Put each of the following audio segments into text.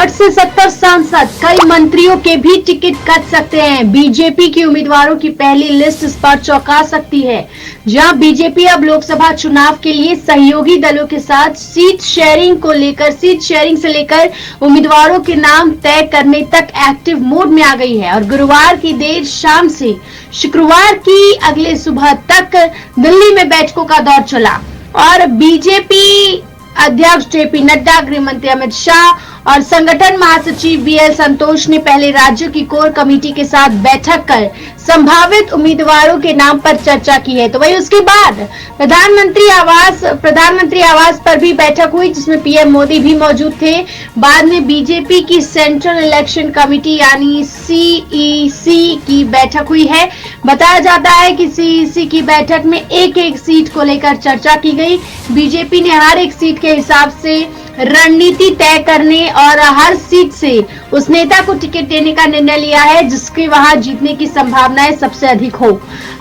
60 से 70 सांसद, कई मंत्रियों के भी टिकट कट सकते हैं। बीजेपी के उम्मीदवारों की पहली लिस्ट इस पर चौंका सकती है। जहां बीजेपी अब लोकसभा चुनाव के लिए सहयोगी दलों के साथ सीट शेयरिंग से लेकर उम्मीदवारों के नाम तय करने तक एक्टिव मोड में आ गई है और गुरुवार की देर शाम से शुक्रवार की अगले सुबह तक दिल्ली में बैठकों का दौर चला और बीजेपी अध्यक्ष जेपी नड्डा, गृह मंत्री अमित शाह और संगठन महासचिव बीएल संतोष ने पहले राज्यों की कोर कमेटी के साथ बैठक कर संभावित उम्मीदवारों के नाम पर चर्चा की है। तो वही उसके बाद प्रधानमंत्री आवास पर भी बैठक हुई जिसमें पीएम मोदी भी मौजूद थे। बाद में बीजेपी की सेंट्रल इलेक्शन कमेटी यानी सीईसी की बैठक हुई है। बताया जाता है कि सीईसी की बैठक में एक एक सीट को लेकर चर्चा की गई। बीजेपी ने हर एक सीट के हिसाब से रणनीति तय करने और हर सीट से उस नेता को टिकट देने का निर्णय लिया है जिसके वहां जीतने की संभावनाएं सबसे अधिक हो।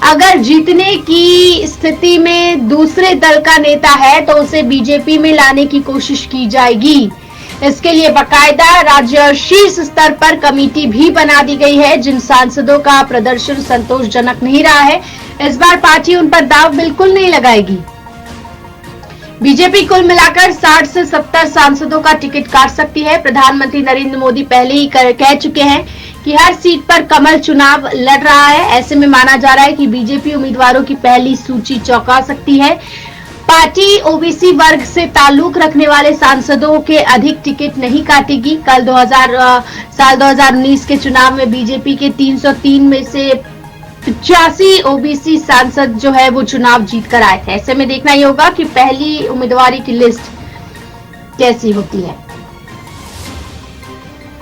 अगर जीतने की स्थिति में दूसरे दल का नेता है तो उसे बीजेपी में लाने की कोशिश की जाएगी। इसके लिए बाकायदा राज्य और शीर्ष स्तर पर कमेटी भी बना दी गई है। जिन सांसदों का प्रदर्शन संतोषजनक नहीं रहा है, इस बार पार्टी उन पर दाव बिल्कुल नहीं लगाएगी। बीजेपी कुल मिलाकर 60 से 70 सांसदों का टिकट काट सकती है। प्रधानमंत्री नरेंद्र मोदी पहले ही कह चुके हैं कि हर सीट पर कमल चुनाव लड़ रहा है। ऐसे में माना जा रहा है कि बीजेपी उम्मीदवारों की पहली सूची चौंका सकती है। पार्टी ओबीसी वर्ग से ताल्लुक रखने वाले सांसदों के अधिक टिकट नहीं काटेगी। साल 2019 के चुनाव में बीजेपी के 303 में से 85 ओबीसी सांसद जो है वो चुनाव जीत कर आए थे। ऐसे में देखना ही होगा कि पहली उम्मीदवारी की लिस्ट कैसी होती है।